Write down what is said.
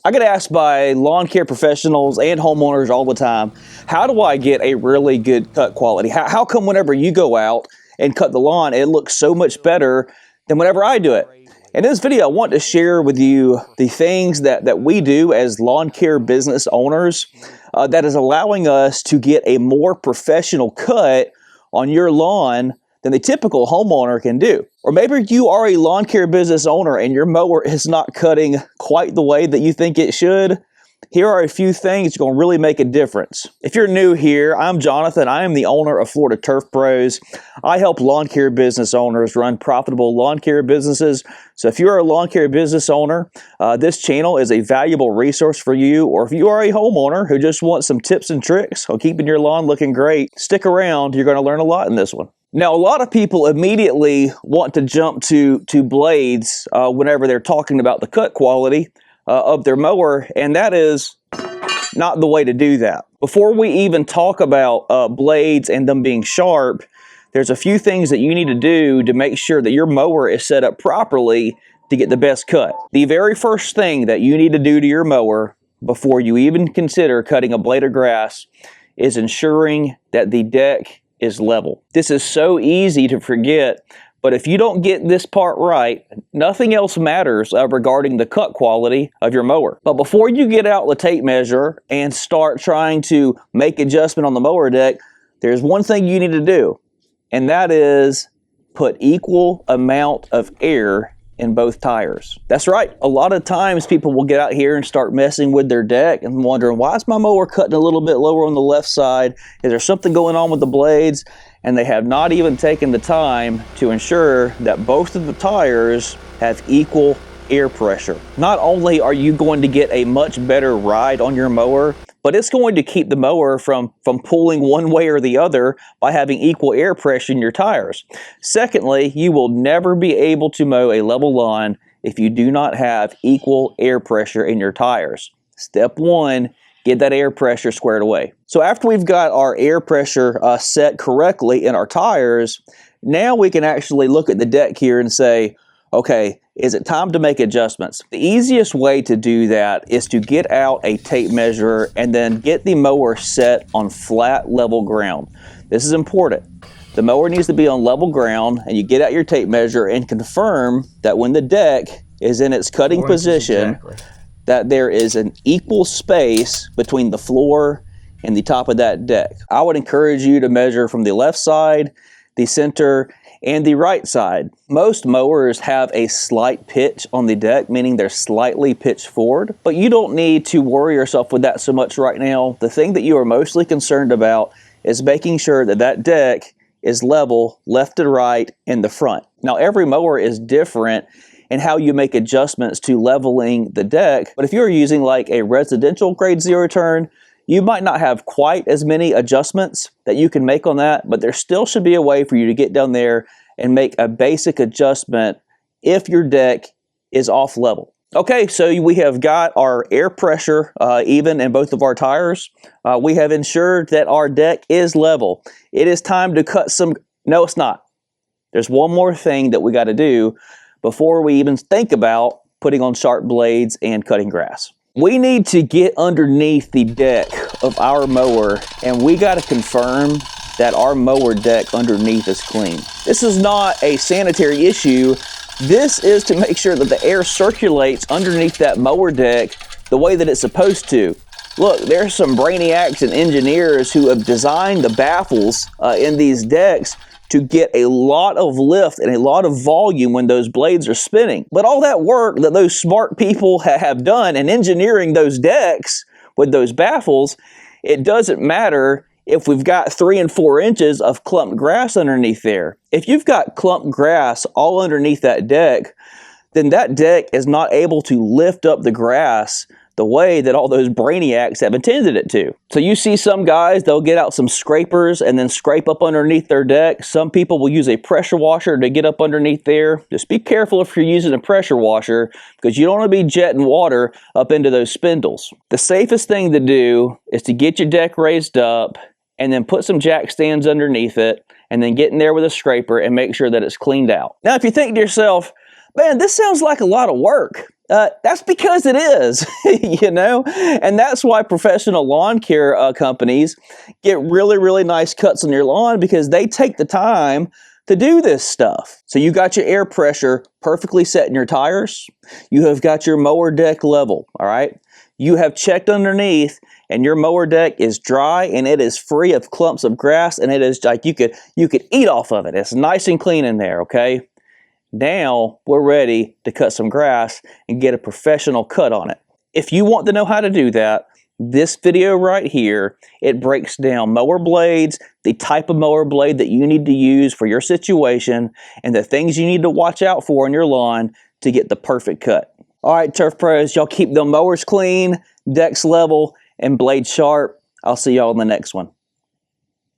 I get asked by lawn care professionals and homeowners all the time, how do I get a really good cut quality? How come whenever you go out and cut the lawn, it looks so much better than whenever I do it? In this video, I want to share with you the things that we do as lawn care business owners that is allowing us to get a more professional cut on your lawn than the typical homeowner can do. Or maybe you are a lawn care business owner and your mower is not cutting quite the way that you think it should. Here are a few things that's going to really make a difference. If you're new here, I'm Jonathan. I am the owner of Florida Turf Pros. I help lawn care business owners run profitable lawn care businesses. So if you're a lawn care business owner, this channel is a valuable resource for you. Or if you are a homeowner who just wants some tips and tricks on keeping your lawn looking great, stick around. You're going to learn a lot in this one. Now, a lot of people immediately want to jump to blades whenever they're talking about the cut quality of their mower, and that is not the way to do that. Before we even talk about blades and them being sharp, there's a few things that you need to do to make sure that your mower is set up properly to get the best cut. The very first thing that you need to do to your mower before you even consider cutting a blade of grass is ensuring that the deck is level. This is so easy to forget, but if you don't get this part right, nothing else matters regarding the cut quality of your mower. But before you get out the tape measure and start trying to make adjustment on the mower deck, there's one thing you need to do, and that is put equal amount of air in both tires. That's right. A lot of times people will get out here and start messing with their deck and wondering, why is my mower cutting a little bit lower on the left side? Is there something going on with the blades? And they have not even taken the time to ensure that both of the tires have equal air pressure. Not only are you going to get a much better ride on your mower, but it's going to keep the mower from pulling one way or the other by having equal air pressure in your tires. Secondly, you will never be able to mow a level lawn if you do not have equal air pressure in your tires. Step one, get that air pressure squared away. So after we've got our air pressure set correctly in our tires, now we can actually look at the deck here and say, okay, is it time to make adjustments? The easiest way to do that is to get out a tape measure and then get the mower set on flat, level ground. This is important. The mower needs to be on level ground, and you get out your tape measure and confirm that when the deck is in its cutting position, that there is an equal space between the floor and the top of that deck. I would encourage you to measure from the left side, the center, and the right side. Most mowers have a slight pitch on the deck, meaning they're slightly pitched forward, but you don't need to worry yourself with that so much right now. The thing that you are mostly concerned about is making sure that that deck is level left to right in the front. Now, every mower is different in how you make adjustments to leveling the deck, but if you're using like a residential grade zero turn, you might not have quite as many adjustments that you can make on that, but there still should be a way for you to get down there and make a basic adjustment if your deck is off level. Okay, so we have got our air pressure even in both of our tires. We have ensured that our deck is level. It is time to cut some, no it's not. There's one more thing that we got to do before we even think about putting on sharp blades and cutting grass. We need to get underneath the deck of our mower, and we got to confirm that our mower deck underneath is clean. This is not a sanitary issue. This is to make sure that the air circulates underneath that mower deck the way that it's supposed to. Look, there's some brainiacs and engineers who have designed the baffles in these decks to get a lot of lift and a lot of volume when those blades are spinning. But all that work that those smart people have done in engineering those decks with those baffles, it doesn't matter if we've got 3 and 4 inches of clumped grass underneath there. If you've got clumped grass all underneath that deck, then that deck is not able to lift up the grass the way that all those brainiacs have intended it to. So you see some guys, they'll get out some scrapers and then scrape up underneath their deck. Some people will use a pressure washer to get up underneath there. Just be careful if you're using a pressure washer, because you don't want to be jetting water up into those spindles. The safest thing to do is to get your deck raised up and then put some jack stands underneath it and then get in there with a scraper and make sure that it's cleaned out. Now, if you think to yourself, Man, this sounds like a lot of work. That's because it is, you know, and that's why professional lawn care companies get really, really nice cuts on your lawn, because they take the time to do this stuff. So you got your air pressure perfectly set in your tires. You have got your mower deck level, all right? You have checked underneath, and your mower deck is dry and it is free of clumps of grass, and it is like you could eat off of it. It's nice and clean in there, okay? Now we're ready to cut some grass and get a professional cut on it. If you want to know how to do that, this video right here, it breaks down mower blades, the type of mower blade that you need to use for your situation, and the things you need to watch out for on your lawn to get the perfect cut. All right, turf pros, y'all keep them mowers clean, decks level, and blades sharp. I'll see y'all in the next one.